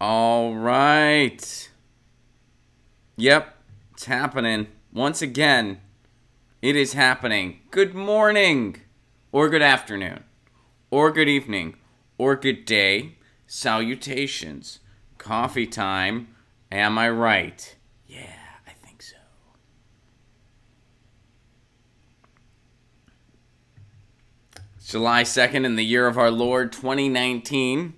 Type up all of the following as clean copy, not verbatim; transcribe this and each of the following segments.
All right. Yep, it's happening. Once again, it is happening. Good morning, or good afternoon, or good evening, or good day. Salutations. Coffee time. Am I right? Yeah, I think so. It's July 2nd in the year of our Lord, 2019.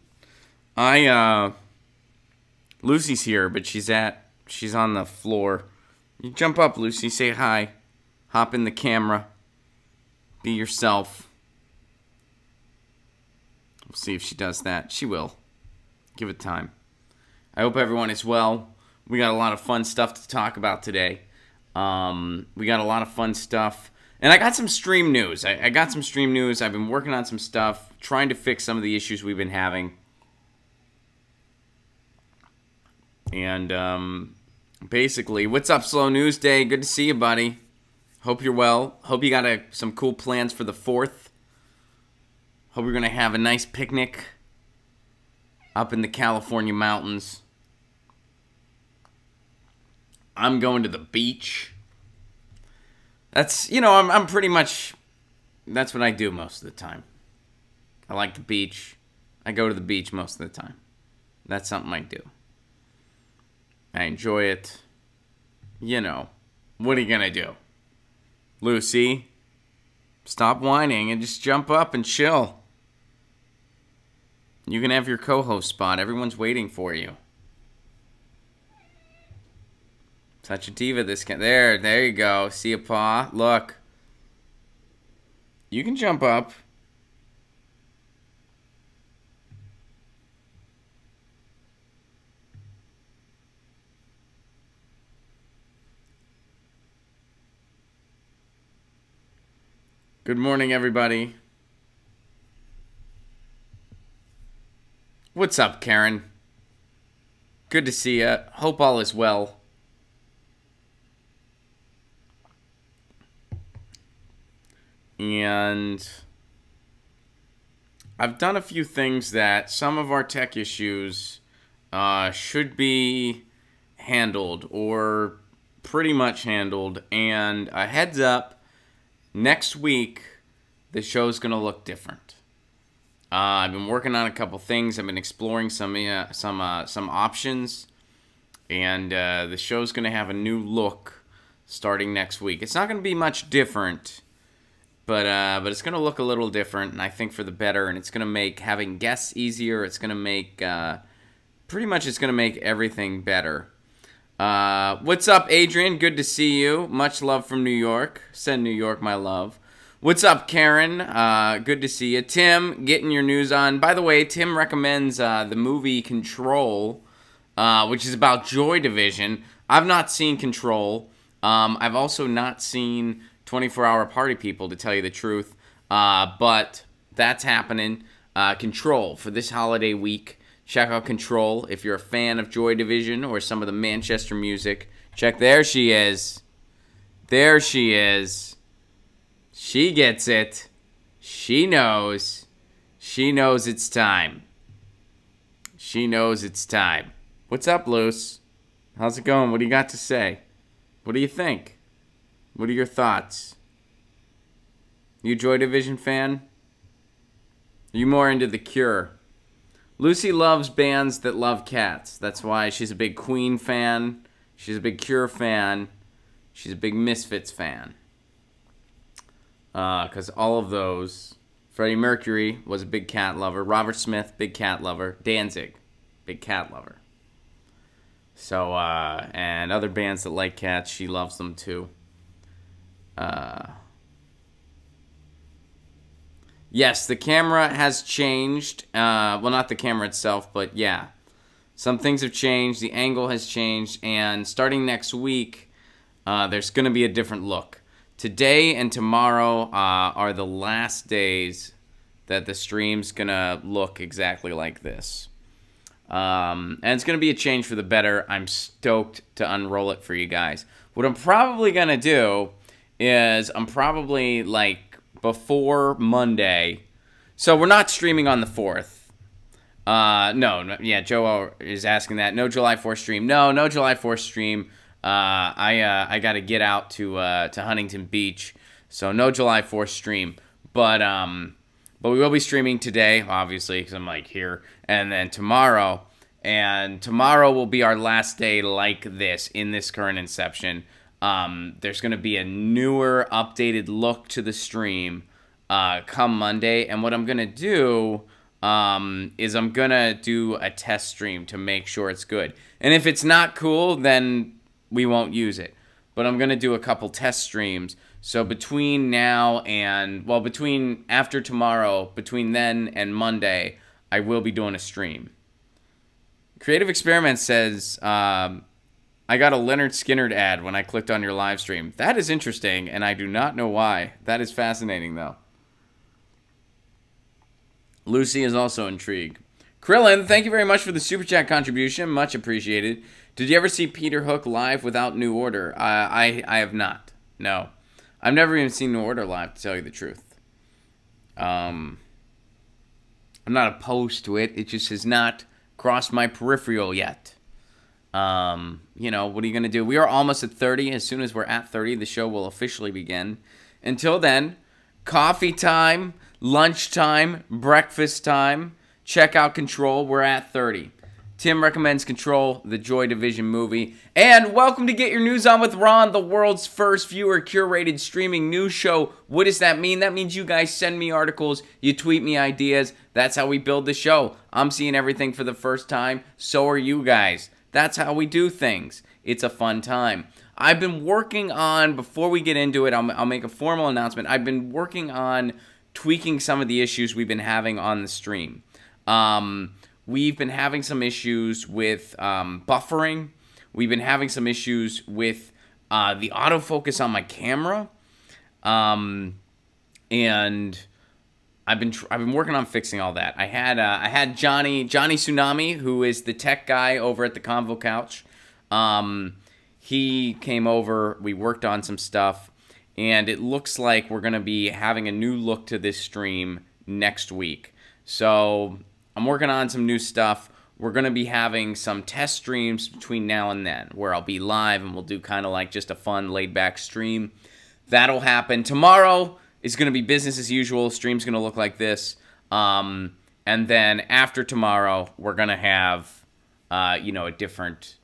Lucy's here, but she's on the floor. You jump up, Lucy, say hi. Hop in the camera. Be yourself. We'll see if she does that. She will. Give it time. I hope everyone is well. We got a lot of fun stuff to talk about today. We got a lot of fun stuff. And I got some stream news. I got some stream news. I've been working on some stuff, trying to fix some of the issues we've been having. And basically, what's up, Slow News Day? Good to see you, buddy. Hope you're well. Hope you got some cool plans for the 4th. Hope you're going to have a nice picnic up in the California mountains. I'm going to the beach. That's, I'm pretty much, that's what I do most of the time. I like the beach. I go to the beach most of the time. That's something I do. I enjoy it. What are you gonna do? Lucy, stop whining and just jump up and chill. You can have your co-host spot. Everyone's waiting for you. Such a diva, this guy. There you go. See a paw? Look. You can jump up. Good morning, everybody. What's up, Karen? Good to see you. Hope all is well. And I've done a few things that some of our tech issues should be handled, or pretty much handled. And a heads up, next week, the show's going to look different. I've been working on a couple things. I've been exploring some options. And the show's going to have a new look starting next week. It's not going to be much different, but it's going to look a little different, and I think for the better. And it's going to make having guests easier. It's going to make, pretty much it's going to make everything better. What's up, Adrian? Good to see you. Much love from New York. Send New York my love. What's up, Karen? Good to see you. Tim, getting your news on. By the way, Tim recommends the movie Control, which is about Joy Division. I've not seen Control. I've also not seen 24-Hour Party People, to tell you the truth. But that's happening. Control for this holiday week. Check out Control if you're a fan of Joy Division or some of the Manchester music. Check, there she is. There she is. She gets it. She knows. She knows it's time. She knows it's time. What's up, Luce? How's it going? What do you got to say? What do you think? What are your thoughts? You Joy Division fan? Are you more into The Cure? Lucy loves bands that love cats. That's why she's a big Queen fan. She's a big Cure fan. She's a big Misfits fan. Because all of those... Freddie Mercury was a big cat lover. Robert Smith, big cat lover. Danzig, big cat lover. So, and other bands that like cats, she loves them too. Yes, the camera has changed. Well, not the camera itself, but yeah. Some things have changed. The angle has changed. And starting next week, there's going to be a different look. Today and tomorrow are the last days that the stream's going to look exactly like this. And it's going to be a change for the better. I'm stoked to unroll it for you guys. What I'm probably going to do is I'm probably, like, before Monday. So we're not streaming on the 4th. No, yeah, Joe is asking that. No July 4th stream. No July 4th stream. I got to get out to Huntington Beach, so no July 4th stream. But we will be streaming today, obviously, because I'm like here, and then tomorrow. And tomorrow will be our last day like this in this current inception. There's going to be a newer, updated look to the stream come Monday, and what I'm going to do is I'm going to do a test stream to make sure it's good. And if it's not cool, then we won't use it. But I'm going to do a couple test streams. So between now and, well, between after tomorrow, between then and Monday, I will be doing a stream. Creative Experiment says, I got a Leonard Skinner ad when I clicked on your live stream. That is interesting, and I do not know why. That is fascinating, though. Lucy is also intrigued. Krillin, thank you very much for the Super Chat contribution. Much appreciated. Did you ever see Peter Hook live without New Order? I have not. No. I've never even seen New Order live, to tell you the truth. I'm not opposed to it. It just has not crossed my peripheral yet. You know, what are you going to do? We are almost at 30. As soon as we're at 30, the show will officially begin. Until then, coffee time, lunchtime, breakfast time. Check out Control. We're at 30. Tim recommends Control, the Joy Division movie. And welcome to Get Your News On with Ron, the world's first viewer-curated streaming news show. What does that mean? That means you guys send me articles, you tweet me ideas. That's how we build the show. I'm seeing everything for the first time. So are you guys. That's how we do things. It's a fun time. I've been working on, before we get into it, I'll make a formal announcement. I've been working on tweaking some of the issues we've been having on the stream. We've been having some issues with buffering. We've been having some issues with the autofocus on my camera, and I've been working on fixing all that. I had Johnny Tsunami, who is the tech guy over at the Convo Couch. He came over. We worked on some stuff, and it looks like we're gonna be having a new look to this stream next week. So I'm working on some new stuff. We're going to be having some test streams between now and then where I'll be live and we'll do kind of like just a fun laid-back stream. That'll happen. Tomorrow is going to be business as usual. Stream's going to look like this. And then after tomorrow, we're going to have, you know, a different...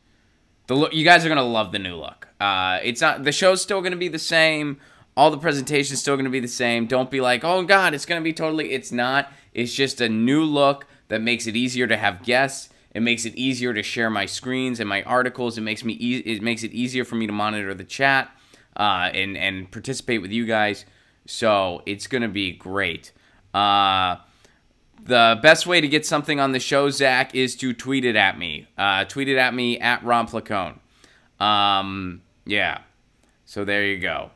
You guys are going to love the new look. It's not... The show's still going to be the same. All the presentation's still going to be the same. Don't be like, oh, God, it's going to be totally... It's not. It's just a new look that makes it easier to have guests. It makes it easier to share my screens and my articles. It makes it easier for me to monitor the chat and participate with you guys. So it's going to be great. The best way to get something on the show, Zach, is to tweet it at me. Tweet it at me at Ron Placone. Yeah. So there you go.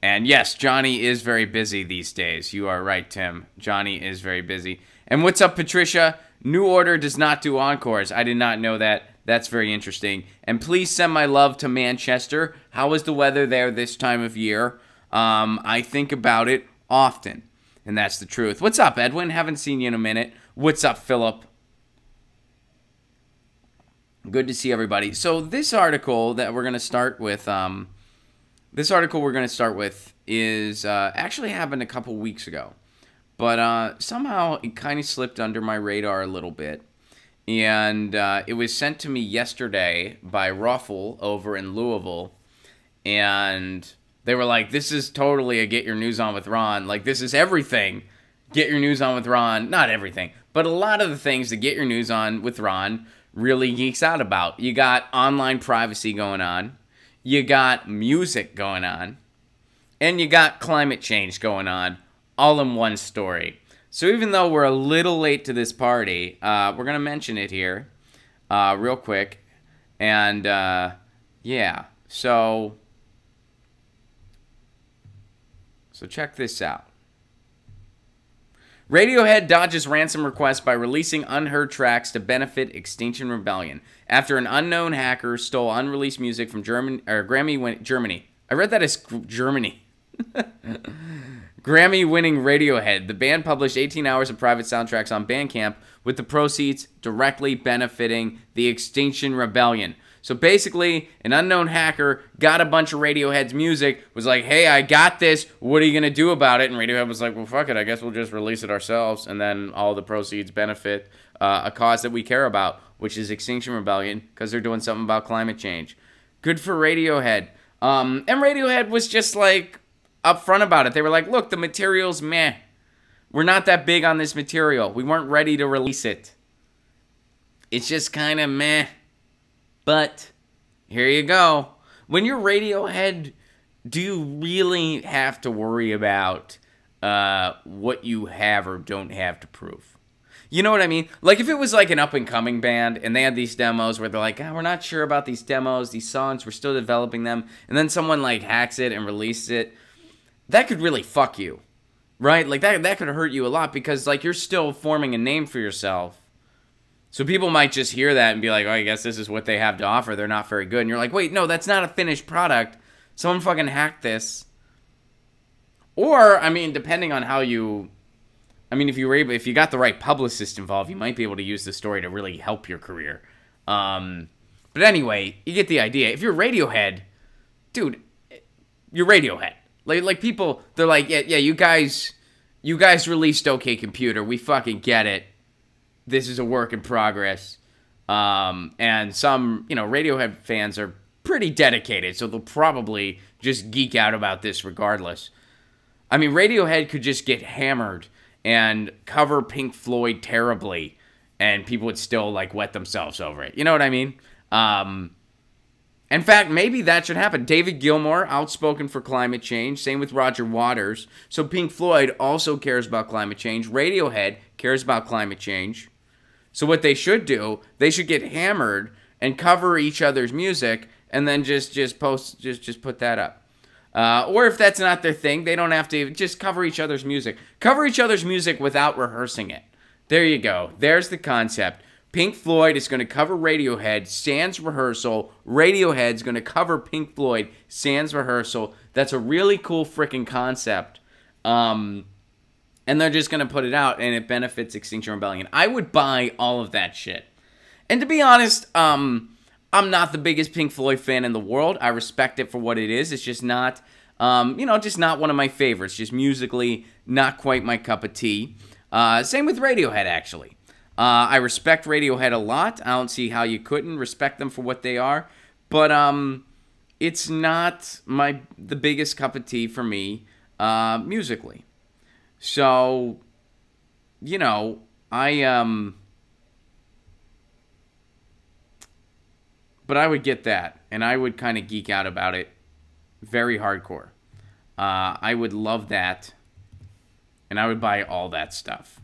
And yes, Johnny is very busy these days. You are right, Tim. Johnny is very busy. And what's up, Patricia? New Order does not do encores. I did not know that. That's very interesting. And please send my love to Manchester. How is the weather there this time of year? I think about it often. And that's the truth. What's up, Edwin? Haven't seen you in a minute. What's up, Philip? Good to see everybody. So this article that we're going to start with... is actually happened a couple weeks ago. But somehow it kind of slipped under my radar a little bit. And it was sent to me yesterday by Ruffle over in Louisville. And they were like, this is totally a Get Your News On with Ron. Like, this is everything. Get Your News On with Ron. Not everything, but a lot of the things that Get Your News On with Ron really geeks out about. You got online privacy going on. You got music going on. And you got climate change going on. All in one story. So even though we're a little late to this party, we're going to mention it here real quick. And, yeah. So check this out. Radiohead dodges ransom request by releasing unheard tracks to benefit Extinction Rebellion after an unknown hacker stole unreleased music from Germany. I read that as Germany. Grammy-winning Radiohead. The band published 18 hours of private soundtracks on Bandcamp, with the proceeds directly benefiting the Extinction Rebellion. So basically, an unknown hacker got a bunch of Radiohead's music, was like, hey, I got this, what are you going to do about it? And Radiohead was like, well, fuck it, I guess we'll just release it ourselves, and then all the proceeds benefit a cause that we care about, which is Extinction Rebellion, because they're doing something about climate change. Good for Radiohead. And Radiohead was just like upfront about it. They were like, look, the material's meh. We're not that big on this material. We weren't ready to release it. It's just kind of meh. But here you go. When you're Radiohead, do you really have to worry about what you have or don't have to prove? You know what I mean? Like, if it was like an up-and-coming band and they had these demos where they're like, we're not sure about these demos, these songs, we're still developing them, and then someone like hacks it and releases it, that could really fuck you, right? Like, that could hurt you a lot because, like, you're still forming a name for yourself. So people might just hear that and be like, oh, I guess this is what they have to offer. They're not very good. And you're like, wait, no, that's not a finished product. Someone fucking hacked this. Or, I mean, depending on how you... I mean, if you got the right publicist involved, you might be able to use the story to really help your career. But anyway, you get the idea. If you're Radiohead, dude, you're Radiohead. Like people, they're like, yeah, you guys released OK Computer. We fucking get it. This is a work in progress. And some, Radiohead fans are pretty dedicated, so they'll probably just geek out about this regardless. I mean, Radiohead could just get hammered and cover Pink Floyd terribly, and people would still, like, wet themselves over it. You know what I mean? In fact, maybe that should happen. David Gilmour, outspoken for climate change. Same with Roger Waters. So Pink Floyd also cares about climate change. Radiohead cares about climate change. So what they should do, they should get hammered and cover each other's music, and then just put that up. Or if that's not their thing, they don't have to just cover each other's music. Cover each other's music without rehearsing it. There you go. There's the concept. Pink Floyd is going to cover Radiohead, sans rehearsal. Radiohead's going to cover Pink Floyd, sans rehearsal. That's a really cool freaking concept. And they're just going to put it out, and it benefits Extinction Rebellion. I would buy all of that shit. And to be honest, I'm not the biggest Pink Floyd fan in the world. I respect it for what it is. It's just not, just not one of my favorites. Just musically, not quite my cup of tea. Same with Radiohead, actually. I respect Radiohead a lot. I don't see how you couldn't respect them for what they are. But it's not the biggest cup of tea for me musically. So, but I would get that, and I would kind of geek out about it very hardcore. I would love that, and I would buy all that stuff.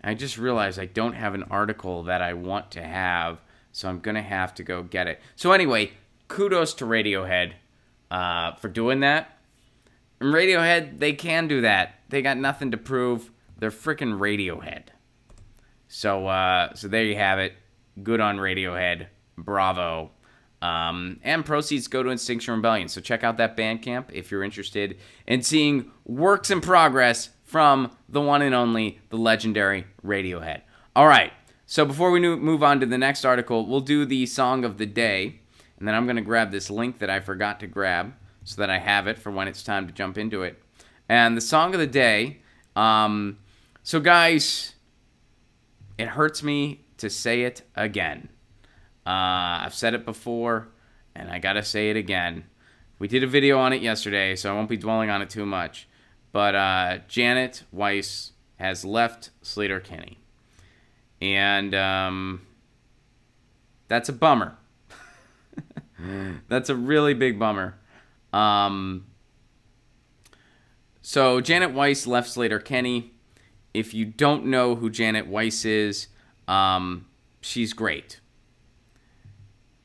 And I just realized I don't have an article that I want to have, so I'm going to have to go get it. So anyway, kudos to Radiohead for doing that. And Radiohead, they can do that. They got nothing to prove. They're freaking Radiohead. So there you have it. Good on Radiohead. Bravo. And proceeds go to Extinction Rebellion. So check out that Bandcamp if you're interested in seeing works in progress from the one and only, the legendary Radiohead. All right. So before we move on to the next article, we'll do the song of the day. And then I'm going to grab this link that I forgot to grab so that I have it for when it's time to jump into it. And the song of the day, so guys, it hurts me to say it again. I've said it before, and I gotta say it again. We did a video on it yesterday, so I won't be dwelling on it too much. But Janet Weiss has left Sleater-Kinney. And that's a bummer. That's a really big bummer. So Janet Weiss left Sleater-Kinney. If you don't know who Janet Weiss is, she's great.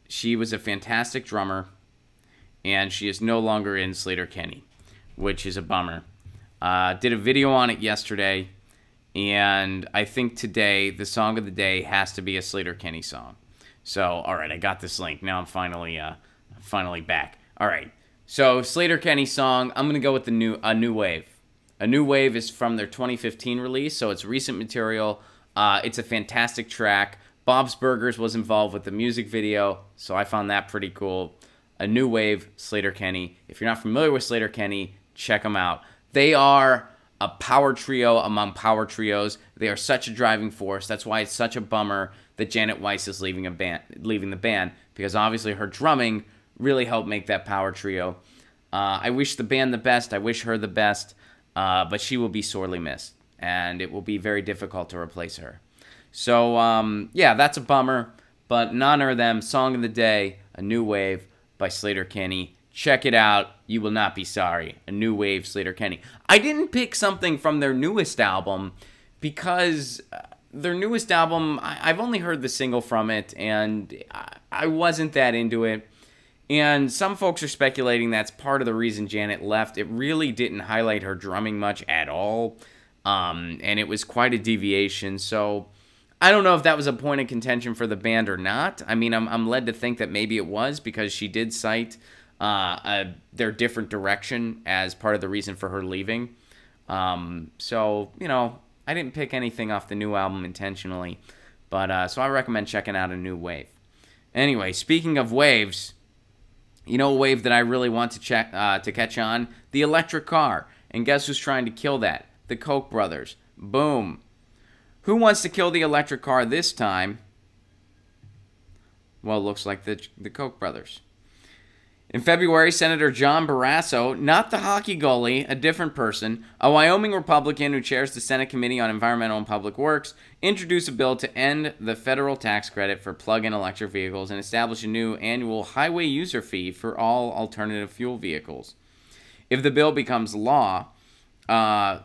She was a fantastic drummer, and she is no longer in Sleater-Kinney, which is a bummer. Did a video on it yesterday, and I think today the song of the day has to be a Sleater-Kinney song. So, all right, I got this link. Now I'm finally back. All right, so Sleater-Kinney song. I'm gonna go with a new wave. A New Wave is from their 2015 release, so it's recent material. It's a fantastic track. Bob's Burgers was involved with the music video, so I found that pretty cool. A New Wave, Sleater-Kinney. If you're not familiar with Sleater-Kinney, check them out. They are a power trio among power trios. They are such a driving force. That's why it's such a bummer that Janet Weiss is leaving the band, because obviously her drumming really helped make that power trio. I wish the band the best. I wish her the best, but she will be sorely missed, and it will be very difficult to replace her. So, yeah, that's a bummer, but in honor of them, Song of the Day, A New Wave by Sleater-Kinney. Check it out. You will not be sorry. A New Wave, Sleater-Kinney. I didn't pick something from their newest album because their newest album, I've only heard the single from it, and I wasn't that into it. And some folks are speculating that's part of the reason Janet left. It really didn't highlight her drumming much at all, and it was quite a deviation. So I don't know if that was a point of contention for the band or not. I mean, I'm led to think that maybe it was, because she did cite their different direction as part of the reason for her leaving. So, you know, I didn't pick anything off the new album intentionally, but so I recommend checking out A New Wave. Anyway, speaking of waves, you know a wave that I really want to catch on? The electric car. And guess who's trying to kill that? The Koch brothers. Boom. Who wants to kill the electric car this time? Well, it looks like the Koch brothers. In February, Senator John Barrasso, not the hockey goalie, a different person, a Wyoming Republican who chairs the Senate Committee on Environmental and Public Works, introduced a bill to end the federal tax credit for plug-in electric vehicles and establish a new annual highway user fee for all alternative fuel vehicles. If the bill becomes law,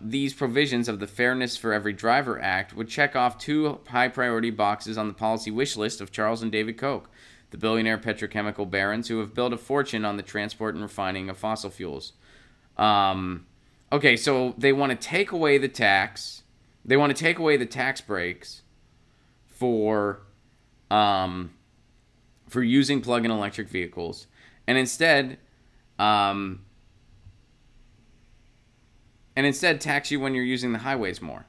these provisions of the Fairness for Every Driver Act would check off two high-priority boxes on the policy wish list of Charles and David Koch, the billionaire petrochemical barons who have built a fortune on the transport and refining of fossil fuels. Okay, so they want to take away the tax. They want to take away the tax breaks for using plug-in electric vehicles, and instead tax you when you're using the highways more.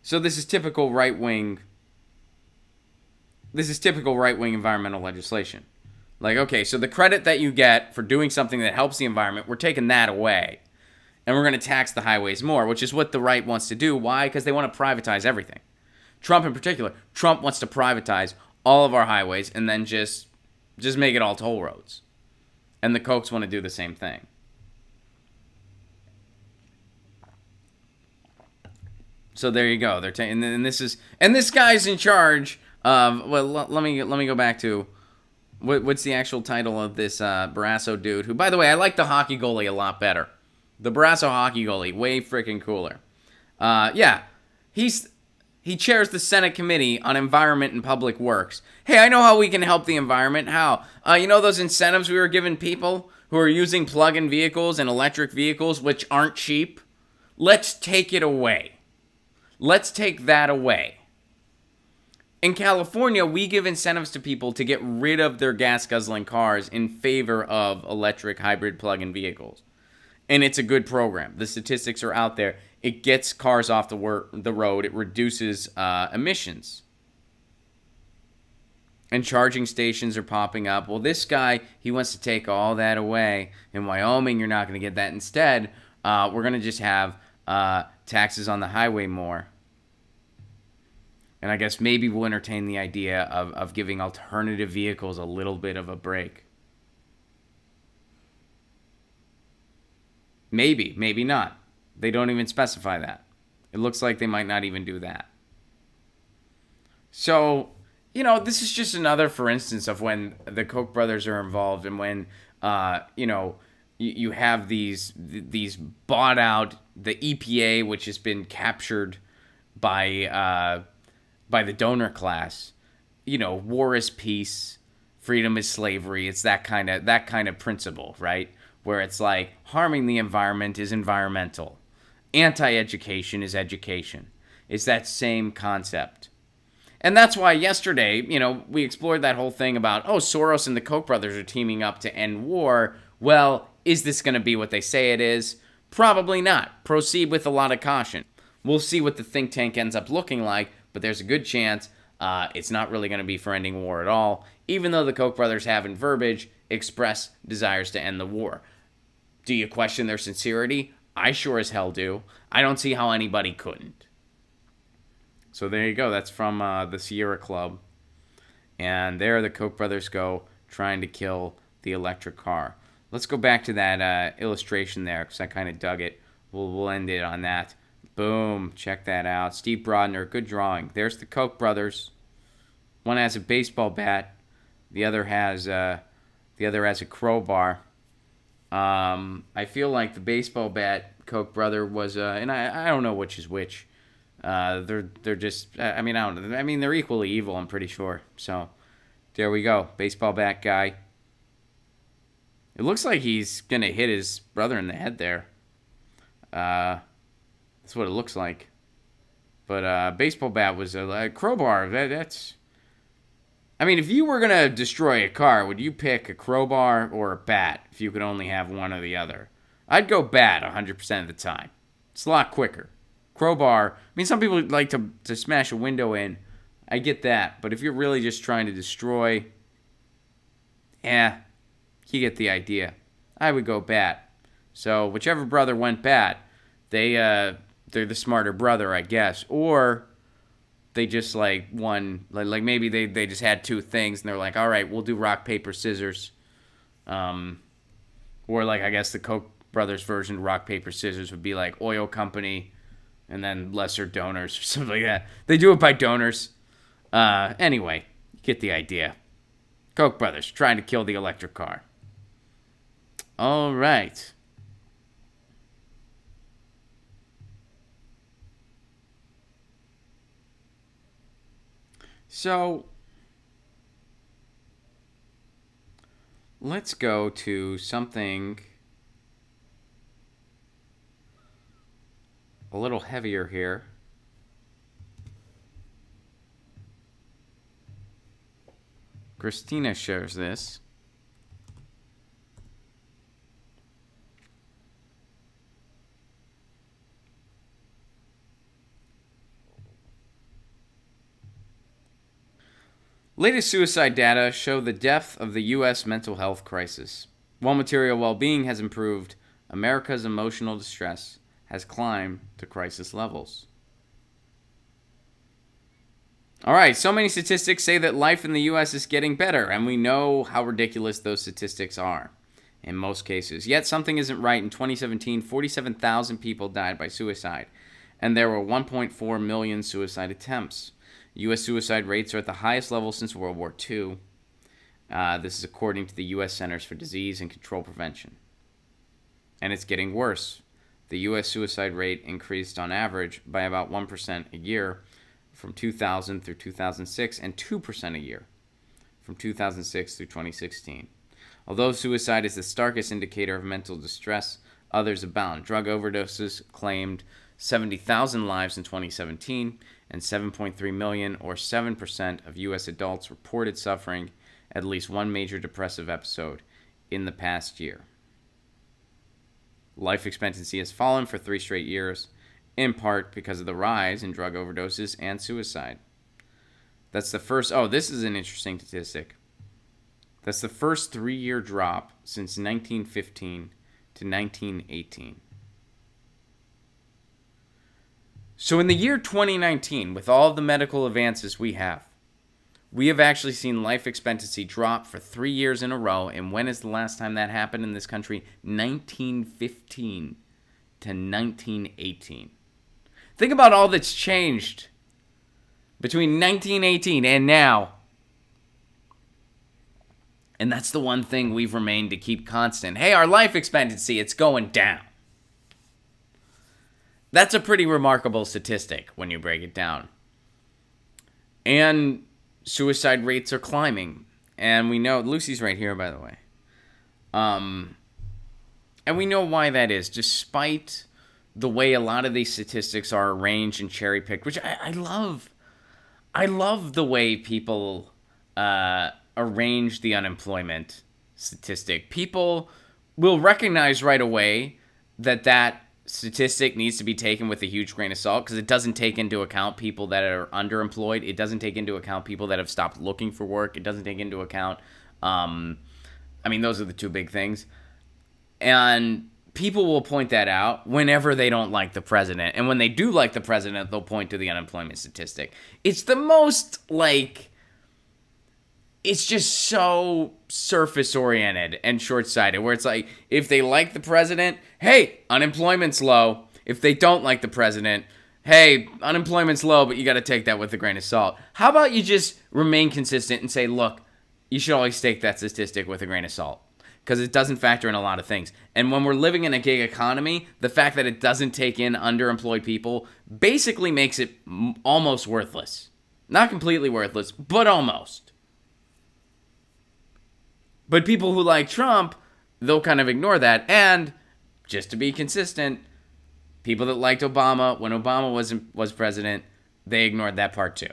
So this is typical right-wing environmental legislation. Like, okay, so the credit that you get for doing something that helps the environment, we're taking that away. And we're going to tax the highways more, which is what the right wants to do. Why? Because they want to privatize everything. Trump in particular. Trump wants to privatize all of our highways and then just make it all toll roads. And the Kochs want to do the same thing. So there you go. They're taking, and this guy's in charge of. Well, let me go back to what's the actual title of this Barrasso dude? Who, by the way, I like the hockey goalie a lot better. The Barrasso hockey goalie, way freaking cooler. Yeah, he chairs the Senate Committee on Environment and Public Works. Hey, I know how we can help the environment. How? You know those incentives we were giving people who are using plug-in vehicles and electric vehicles, which aren't cheap? Let's take it away. Let's take that away. In California, we give incentives to people to get rid of their gas-guzzling cars in favor of electric hybrid plug-in vehicles. And it's a good program. The statistics are out there. It gets cars off the road. It reduces emissions. And charging stations are popping up. Well, this guy, he wants to take all that away. In Wyoming, you're not going to get that. Instead, we're going to just have taxes on the highway more. And I guess maybe we'll entertain the idea of giving alternative vehicles a little bit of a break. Maybe, maybe not. They don't even specify that. It looks like they might not even do that. So, you know, this is just another, for instance, of when the Koch brothers are involved and when, you know, you have these bought out, the EPA, which has been captured by the donor class. You know, war is peace, freedom is slavery. It's that kind of principle, right? Where it's like harming the environment is environmental, anti-education is education. It's that same concept. And that's why yesterday, you know, we explored that whole thing about, oh, Soros and the Koch brothers are teaming up to end war. Well, Is this going to be what they say it is? Probably not. Proceed with a lot of caution. We'll see what the think tank ends up looking like, but there's a good chance it's not really going to be for ending war at all, even though the Koch brothers have in verbiage expressed desires to end the war. Do you question their sincerity? I sure as hell do. I don't see how anybody couldn't. So there you go. That's from the Sierra Club. And there the Koch brothers go trying to kill the electric car. Let's go back to that illustration there because I kind of dug it. We'll end it on that. Boom. Check that out. Steve Brodner. Good drawing. There's the Koch brothers. One has a baseball bat. The other has a crowbar. I feel like the baseball bat Koch brother was, and I don't know which is which. They're just, I mean, I don't know. I mean, they're equally evil, I'm pretty sure. So, there we go. Baseball bat guy. It looks like he's going to hit his brother in the head there. That's what it looks like. But baseball bat was a crowbar. That's... I mean, if you were going to destroy a car, would you pick a crowbar or a bat if you could only have one or the other? I'd go bat 100% of the time. It's a lot quicker. Crowbar, I mean, some people like to smash a window in. I get that. But if you're really just trying to destroy, you get the idea. I would go bat. So whichever brother went bat, they're the smarter brother, I guess. Or they just like won, like maybe they just had two things and they're like, all right, we'll do rock, paper, scissors. Or like I guess the Koch brothers version of rock, paper, scissors would be like oil company and then lesser donors or something like that. They do it by donors. Anyway, you get the idea. Koch brothers trying to kill the electric car. All right. So, let's go to something a little heavier here. Christina shares this. Latest suicide data show the depth of the U.S. mental health crisis. While material well-being has improved, America's emotional distress has climbed to crisis levels. All right, so many statistics say that life in the U.S. is getting better, and we know how ridiculous those statistics are in most cases. Yet something isn't right. In 2017, 47,000 people died by suicide, and there were 1.4 million suicide attempts. U.S. suicide rates are at the highest level since World War II. This is according to the U.S. Centers for Disease and Control Prevention. And it's getting worse. The U.S. suicide rate increased on average by about 1% a year from 2000 through 2006 and 2% a year from 2006 through 2016. Although suicide is the starkest indicator of mental distress, others abound. Drug overdoses claimed 70,000 lives in 2017, and 7.3 million, or 7% of U.S. adults, reported suffering at least one major depressive episode in the past year. Life expectancy has fallen for 3 straight years, in part because of the rise in drug overdoses and suicide. That's the first... Oh, this is an interesting statistic. That's the first 3-year drop since 1915 to 1918. So in the year 2019, with all of the medical advances we have actually seen life expectancy drop for 3 years in a row. And when is the last time that happened in this country? 1915 to 1918. Think about all that's changed between 1918 and now. And that's the one thing we've remained to keep constant. Hey, our life expectancy, it's going down. That's a pretty remarkable statistic when you break it down. And suicide rates are climbing. And we know, Lucy's right here, by the way. And we know why that is, despite the way a lot of these statistics are arranged and cherry-picked, which I love. I love the way people arrange the unemployment statistic. People will recognize right away that statistic needs to be taken with a huge grain of salt, because it doesn't take into account people that are underemployed. It doesn't take into account people that have stopped looking for work. It doesn't take into account, those are the two big things. And people will point that out whenever they don't like the president. And when they do like the president, they'll point to the unemployment statistic. It's the most, it's just so surface-oriented and short-sighted, where it's like, if they like the president, hey, unemployment's low. If they don't like the president, hey, unemployment's low, but you got to take that with a grain of salt. How about you just remain consistent and say, look, you should always take that statistic with a grain of salt, because it doesn't factor in a lot of things. And when we're living in a gig economy, the fact that it doesn't take in underemployed people basically makes it almost worthless. Not completely worthless, but almost. But people who like Trump, they'll kind of ignore that. And just to be consistent, people that liked Obama when Obama was president, they ignored that part too.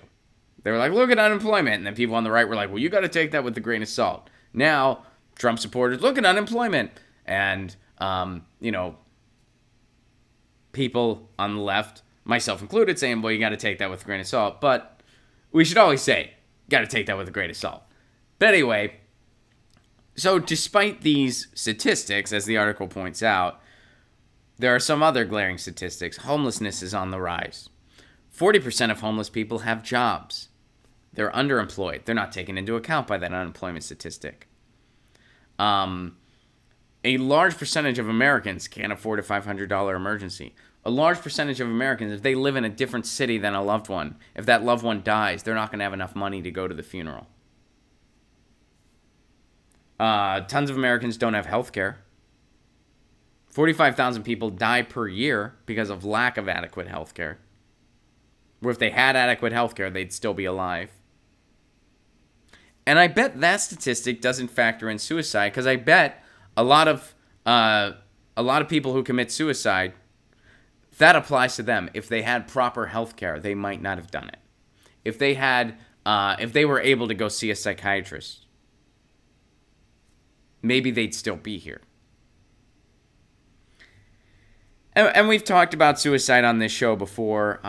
They were like, look at unemployment. And then people on the right were like, well, you got to take that with a grain of salt. Now, Trump supporters, look at unemployment. And, people on the left, myself included, saying, well, you got to take that with a grain of salt. But we should always say, got to take that with a grain of salt. But anyway, so despite these statistics, as the article points out, there are some other glaring statistics. Homelessness is on the rise. 40% of homeless people have jobs. They're underemployed. They're not taken into account by that unemployment statistic. A large percentage of Americans can't afford a $500 emergency. A large percentage of Americans, if they live in a different city than a loved one, if that loved one dies, they're not going to have enough money to go to the funeral. Tons of Americans don't have health care. 45,000 people die per year because of lack of adequate health care. Where if they had adequate health care, they'd still be alive. And I bet that statistic doesn't factor in suicide, because I bet a lot of people who commit suicide, that applies to them. If they had proper health care, they might not have done it. If they were able to go see a psychiatrist, maybe they'd still be here. And we've talked about suicide on this show before.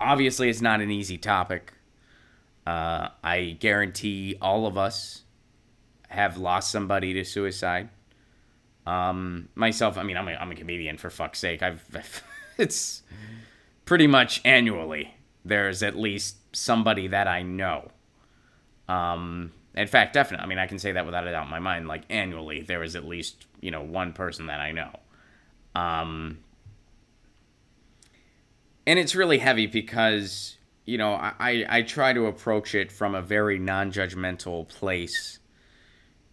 Obviously, it's not an easy topic. I guarantee all of us have lost somebody to suicide. Myself, I'm a comedian, for fuck's sake. It's pretty much annually there's at least somebody that I know. In fact, definitely, I can say that without a doubt in my mind. Like, annually, there is at least, one person that I know. And it's really heavy because, I try to approach it from a very non-judgmental place,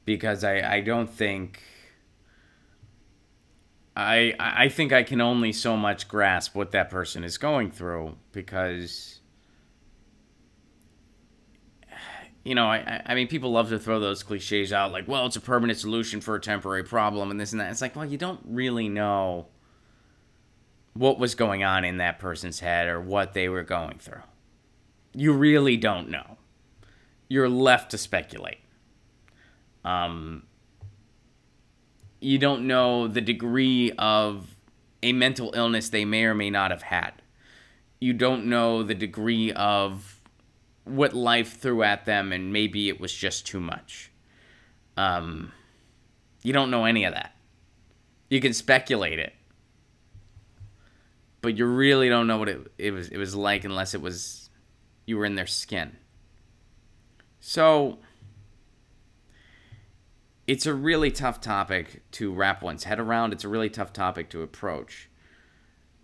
because I don't think... I think I can only so much grasp what that person is going through, because... people love to throw those cliches out, like, well, it's a permanent solution for a temporary problem, and this and that. It's like, well, you don't really know what was going on in that person's head or what they were going through. You really don't know. You're left to speculate. You don't know the degree of a mental illness they may or may not have had. You don't know the degree of what life threw at them, and maybe it was just too much. You don't know any of that. You can speculate it, but you really don't know what it was like unless you were in their skin. So it's a really tough topic to wrap one's head around. It's a really tough topic to approach.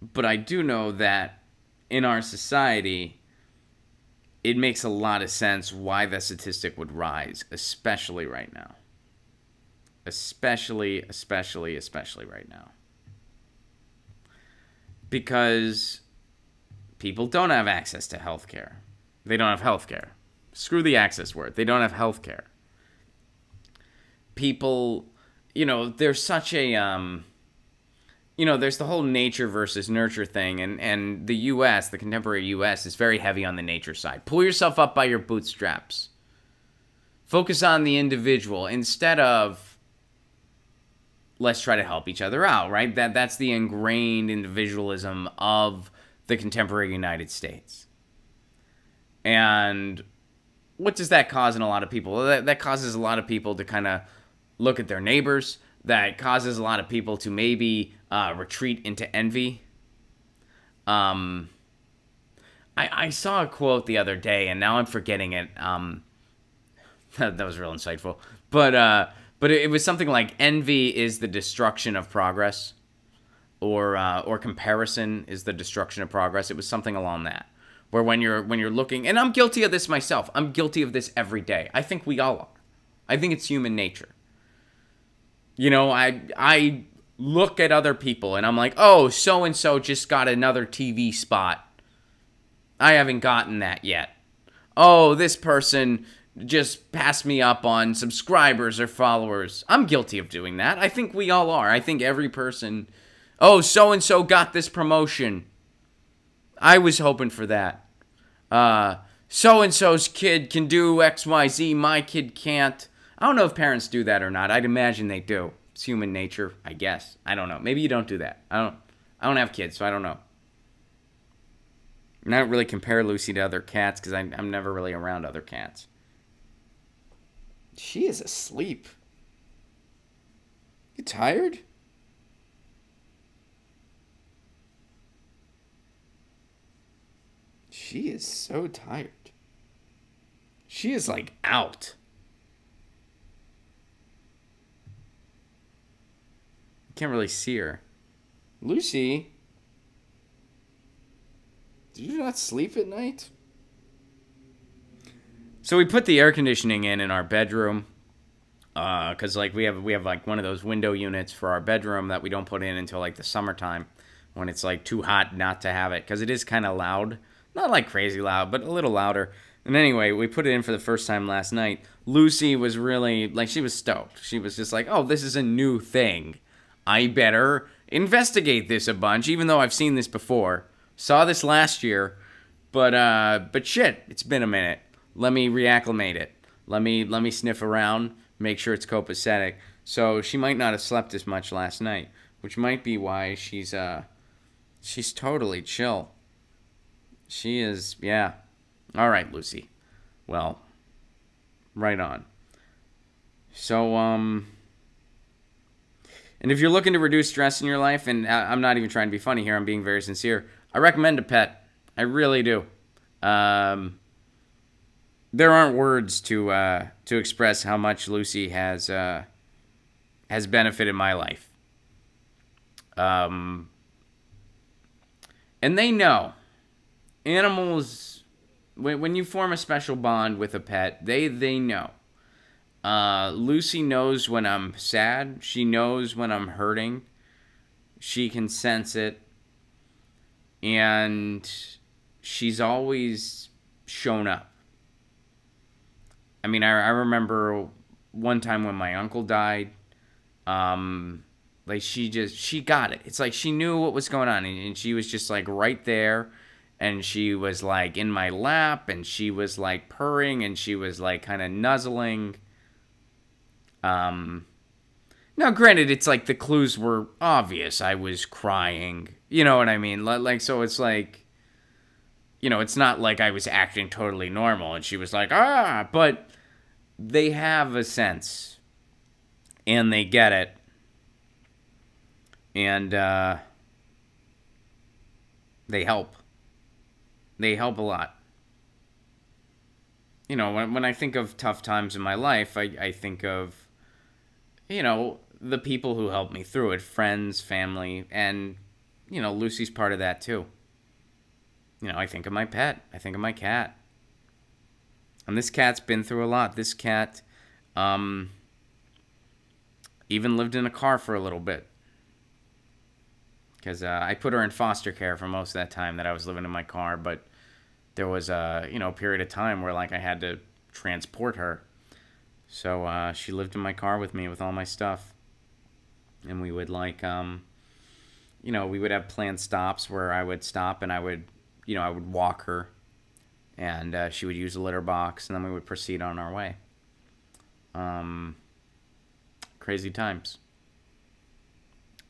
But I do know that in our society, it makes a lot of sense why the statistic would rise, especially right now. Especially right now. Because people don't have access to health care. They don't have health care. Screw the access word. They don't have health care. People, there's such a... there's the whole nature versus nurture thing, and the U.S., the contemporary U.S., is very heavy on the nature side. Pull yourself up by your bootstraps. Focus on the individual instead of let's try to help each other out, right? That's the ingrained individualism of the contemporary United States. And what does that cause in a lot of people? That causes a lot of people to kind of look at their neighbors. That causes a lot of people to maybe retreat into envy. I saw a quote the other day, and now I'm forgetting it. That was real insightful. But it was something like envy is the destruction of progress, or comparison is the destruction of progress. It was something along that. Where when you're looking, and I'm guilty of this myself. I'm guilty of this every day. I think we all are. I think it's human nature. You know, I look at other people and I'm like, oh, so-and-so just got another TV spot. I haven't gotten that yet. Oh, this person just passed me up on subscribers or followers. I'm guilty of doing that. I think we all are. I think every person, oh, so-and-so got this promotion. I was hoping for that. So-and-so's kid can do XYZ, my kid can't. I don't know if parents do that or not. I'd imagine they do. It's human nature, I guess. I don't know. Maybe you don't do that. I don't have kids, so I don't know. And I don't really compare Lucy to other cats because I'm never really around other cats. She is asleep. You tired? She is so tired. She is like out. Can't really see her. Lucy, did you not sleep at night? So we put the air conditioning in our bedroom, cause like we have like one of those window units for our bedroom that we don't put in until like the summertime, when it's like too hot not to have it, cause it is kind of loud, not like crazy loud, but a little louder. And anyway, we put it in for the first time last night. Lucy was really like, she was stoked. She was just like, oh, this is a new thing. I better investigate this a bunch, even though I've seen this before. Saw this last year, but shit, it's been a minute. Let me reacclimate it. Let me sniff around, make sure it's copacetic. So she might not have slept as much last night, which might be why she's totally chill. She is, yeah. All right, Lucy. Well, right on. So, and if you're looking to reduce stress in your life, and I'm not even trying to be funny here, I'm being very sincere, I recommend a pet. I really do. There aren't words to express how much Lucy has benefited my life. And they know. Animals, when you form a special bond with a pet, they know. Lucy knows when I'm sad. She knows when I'm hurting. She can sense it. And she's always shown up. I mean, I remember one time when my uncle died, like she got it. It's like she knew what was going on, and she was just like right there, and she was like in my lap, and she was like purring, and she was like kind of nuzzling. Now granted, it's like the clues were obvious. I was crying, you know what I mean? Like, so it's like, you know, it's not like I was acting totally normal, and she was like, ah, but they have a sense, and they get it, and they help. They help a lot. You know, when I think of tough times in my life, I think of, you know, the people who helped me through it, friends, family, and, you know, Lucy's part of that too. You know, I think of my pet. I think of my cat. And this cat's been through a lot. This cat even lived in a car for a little bit. Because I put her in foster care for most of that time that I was living in my car. But there was a, you know, period of time where, like, I had to transport her. So she lived in my car with me with all my stuff. And we would, like, you know, we would have planned stops where I would stop and I would, you know, I would walk her. And she would use a litter box, and then we would proceed on our way. Crazy times.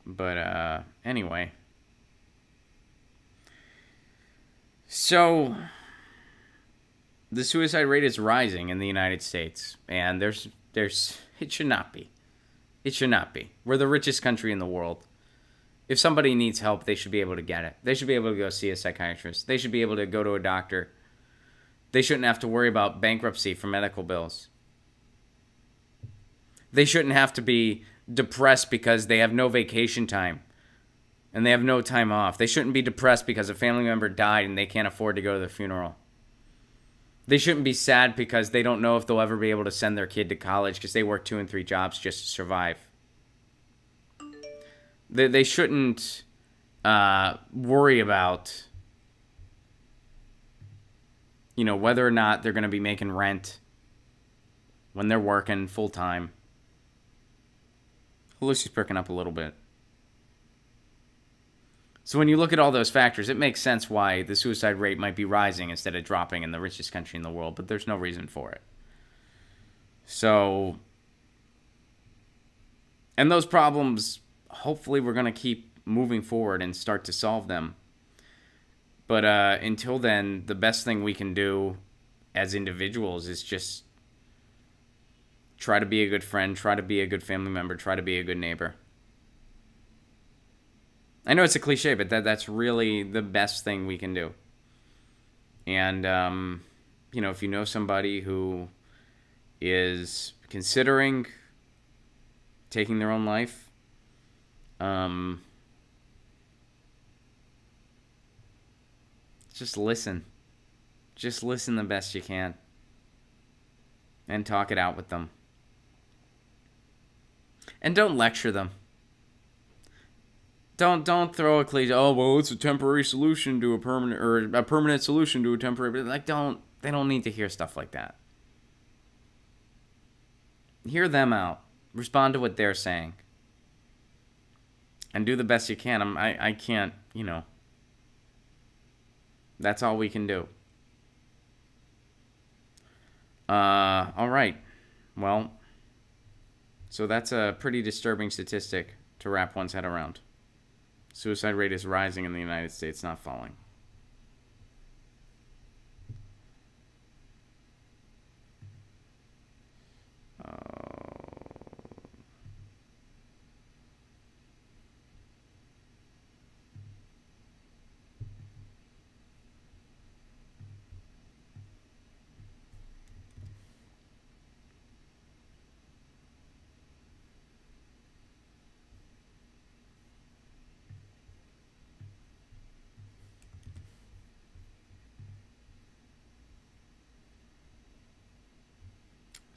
But anyway. So the suicide rate is rising in the United States, and there's it should not be. It should not be. We're the richest country in the world. If somebody needs help, they should be able to get it. They should be able to go see a psychiatrist. They should be able to go to a doctor. They shouldn't have to worry about bankruptcy for medical bills. They shouldn't have to be depressed because they have no vacation time and they have no time off. They shouldn't be depressed because a family member died and they can't afford to go to the funeral. They shouldn't be sad because they don't know if they'll ever be able to send their kid to college because they work 2 and 3 jobs just to survive. They shouldn't worry about, whether or not they're going to be making rent when they're working full time. Lucy's perking up a little bit. So when you look at all those factors, it makes sense why the suicide rate might be rising instead of dropping in the richest country in the world, but there's no reason for it. So, and those problems, hopefully we're going to keep moving forward and start to solve them. But until then, the best thing we can do as individuals is just try to be a good friend, try to be a good family member, try to be a good neighbor. I know it's a cliche, but that's really the best thing we can do. And, if you know somebody who is considering taking their own life, just listen. Just listen the best you can. And talk it out with them. And don't lecture them. Don't throw a cliche. Oh, well, it's a temporary solution to a permanent, or a permanent solution to a temporary. Like, they don't need to hear stuff like that. Hear them out. Respond to what they're saying. And do the best you can. I can't, That's all we can do. All right. Well, so that's a pretty disturbing statistic to wrap one's head around. Suicide rate is rising in the United States, not falling.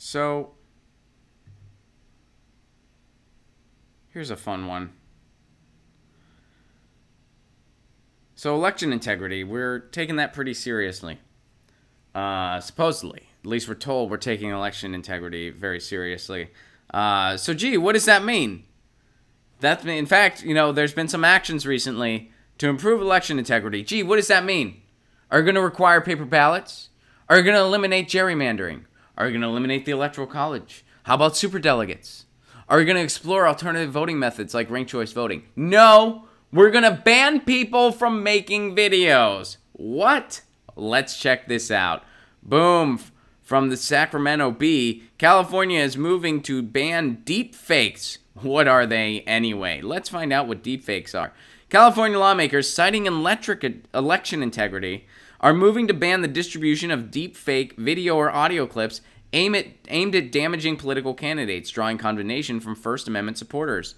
So, here's a fun one. So, election integrity, we're taking that pretty seriously. Supposedly. At least we're told we're taking election integrity very seriously. So, gee, what does that mean? In fact, there's been some actions recently to improve election integrity. Gee, what does that mean? Are you going to require paper ballots? Are you going to eliminate gerrymandering? Are you going to eliminate the Electoral College? How about superdelegates? Are you going to explore alternative voting methods like ranked choice voting? No, we're going to ban people from making videos. What? Let's check this out. Boom. From the Sacramento Bee, California is moving to ban deepfakes. What are they anyway? Let's find out what deepfakes are. California lawmakers, citing election integrity, are moving to ban the distribution of deepfake video or audio clips aimed at damaging political candidates, drawing condemnation from First Amendment supporters.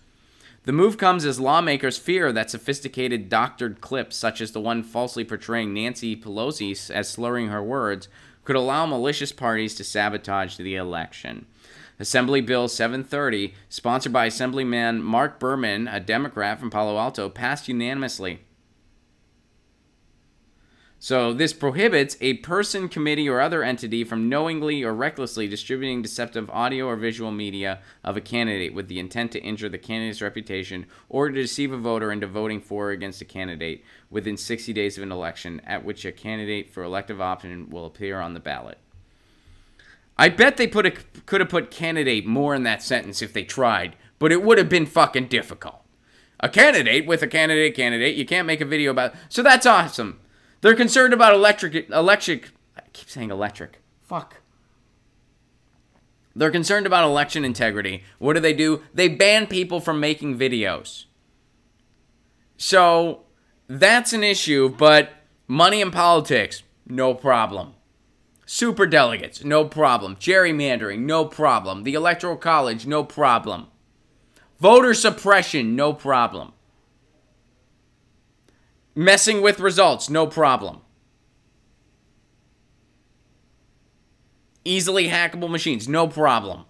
The move comes as lawmakers fear that sophisticated doctored clips, such as the one falsely portraying Nancy Pelosi as slurring her words, could allow malicious parties to sabotage the election. Assembly Bill 730, sponsored by Assemblyman Mark Berman, a Democrat from Palo Alto, passed unanimously. So this prohibits a person, committee, or other entity from knowingly or recklessly distributing deceptive audio or visual media of a candidate with the intent to injure the candidate's reputation or to deceive a voter into voting for or against a candidate within 60 days of an election at which a candidate for elective option will appear on the ballot. I bet they could have put candidate more in that sentence if they tried, but it would have been fucking difficult. a candidate with a candidate. You can't make a video about... So that's awesome. They're concerned about electric... I keep saying electric. Fuck. They're concerned about election integrity. What do? They ban people from making videos. So that's an issue, but money in politics, no problem. Super delegates, no problem. Gerrymandering, no problem. The Electoral College, no problem. Voter suppression, no problem. Messing with results, no problem. Easily hackable machines, no problem.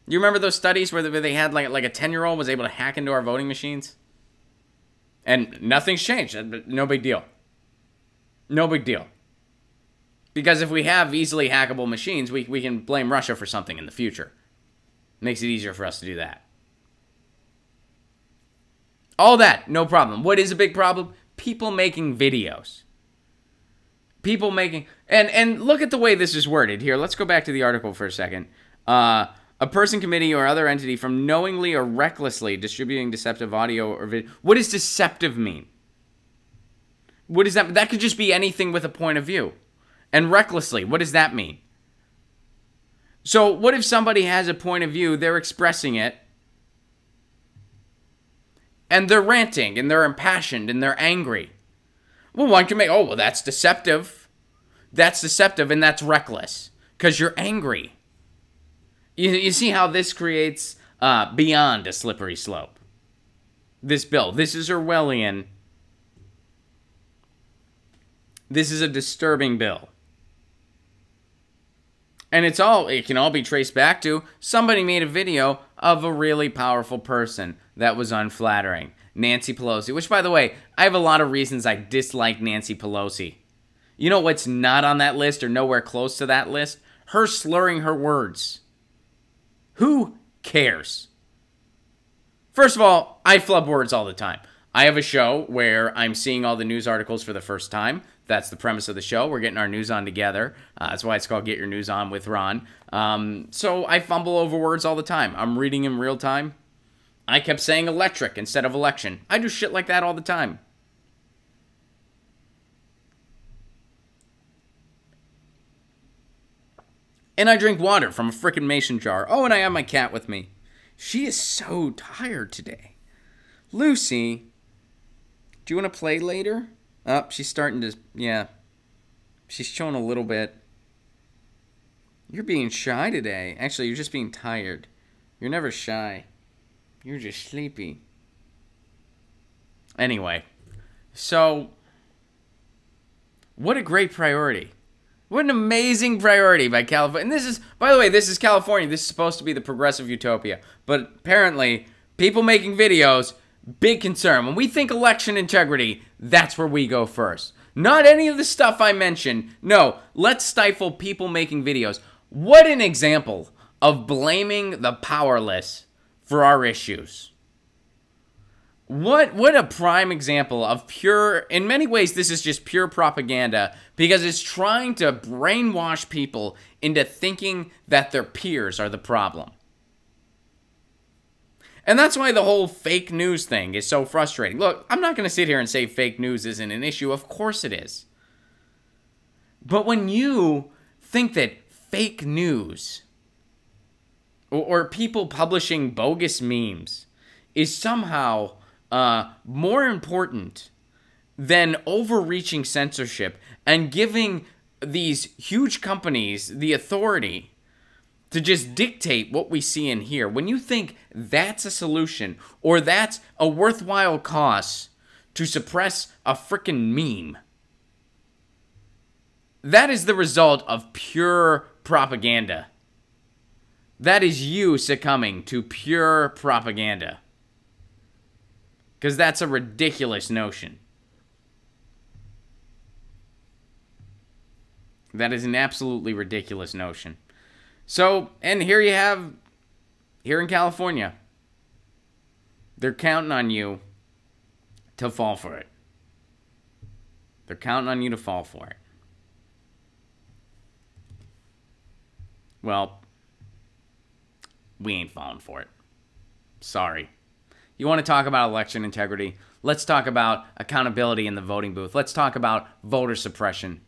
You remember those studies where they had like a 10-year-old was able to hack into our voting machines? And nothing's changed. No big deal. No big deal. Because if we have easily hackable machines, we can blame Russia for something in the future. Makes it easier for us to do that. All that, no problem. What is a big problem? People making videos. People making... And look at the way this is worded here. Let's go back to the article for a second. A person, committee, or other entity from knowingly or recklessly distributing deceptive audio or video. What does deceptive mean? What does that... That could just be anything with a point of view. And recklessly, what does that mean? So what if somebody has a point of view, they're expressing it, and they're ranting, and they're impassioned, and they're angry? Well, one can make, oh, well, that's deceptive. That's deceptive, and that's reckless, because you're angry. You see how this creates beyond a slippery slope. This bill, this is Orwellian. This is a disturbing bill. And it can all be traced back to somebody made a video of a really powerful person that was unflattering. Nancy Pelosi, which, by the way, I have a lot of reasons I dislike Nancy Pelosi. You know what's not on that list or nowhere close to that list? Her slurring her words. Who cares? First of all, I flub words all the time. I have a show where I'm seeing all the news articles for the first time. That's the premise of the show. We're getting our news on together. That's why it's called Get Your News On with Ron. So I fumble over words all the time. I'm reading in real time. I kept saying electric instead of election. I do shit like that all the time. And I drink water from a frickin' mason jar. Oh, and I have my cat with me. She is so tired today. Lucy, do you want to play later? Oh, she's starting to, yeah. She's showing a little bit. You're being shy today. Actually, you're just being tired. You're never shy. You're just sleepy. Anyway, so, what a great priority. What an amazing priority by California. And this is, by the way, this is California. This is supposed to be the progressive utopia. But apparently, people making videos, big concern. When we think election integrity, that's where we go first. Not any of the stuff I mentioned. No, let's stifle people making videos. What an example of blaming the powerless for our issues. What a prime example of pure, in many ways this is just pure propaganda, because it's trying to brainwash people into thinking that their peers are the problem. And that's why the whole fake news thing is so frustrating. Look, I'm not going to sit here and say fake news isn't an issue. Of course it is. But when you think that fake news or people publishing bogus memes is somehow more important than overreaching censorship and giving these huge companies the authority to just dictate what we see and hear, when you think that's a solution or that's a worthwhile cause to suppress a frickin' meme, that is the result of pure propaganda. That is you succumbing to pure propaganda. Because that's a ridiculous notion. That is an absolutely ridiculous notion. So, and here you have, here in California, they're counting on you to fall for it. They're counting on you to fall for it. Well, we ain't falling for it. Sorry. You want to talk about election integrity? Let's talk about accountability in the voting booth. Let's talk about voter suppression.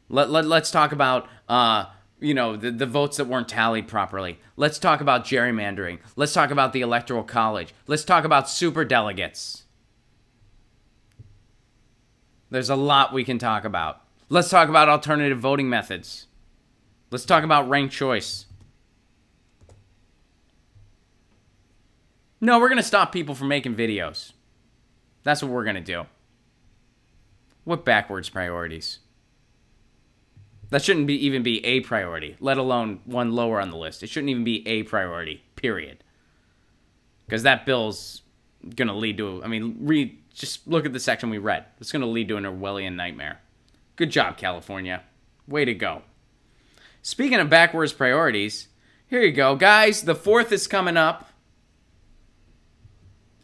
Let's talk about, the votes that weren't tallied properly. Let's talk about gerrymandering. Let's talk about the Electoral College. Let's talk about superdelegates. There's a lot we can talk about. Let's talk about alternative voting methods. Let's talk about ranked choice. No, we're going to stop people from making videos. That's what we're going to do. What backwards priorities? That shouldn't even be a priority, let alone one lower on the list. It shouldn't even be a priority, period. Because that bill's going to lead to, just look at the section we read. It's going to lead to an Orwellian nightmare. Good job, California. Way to go. Speaking of backwards priorities, here you go, guys. The 4th is coming up,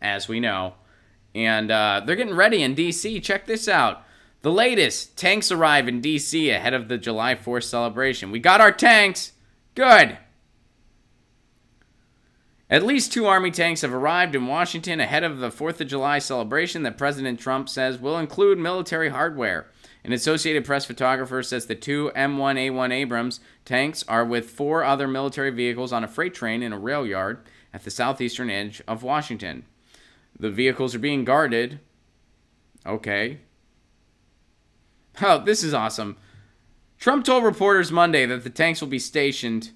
as we know. And they're getting ready in DC. Check this out. The latest, tanks arrive in DC ahead of the July 4th celebration. We got our tanks. Good. At least 2 Army tanks have arrived in Washington ahead of the 4th of July celebration that President Trump says will include military hardware. An Associated Press photographer says the 2 M1A1 Abrams tanks are with 4 other military vehicles on a freight train in a rail yard at the southeastern edge of Washington. The vehicles are being guarded. Okay. Oh, this is awesome. Trump told reporters Monday that the tanks will be stationed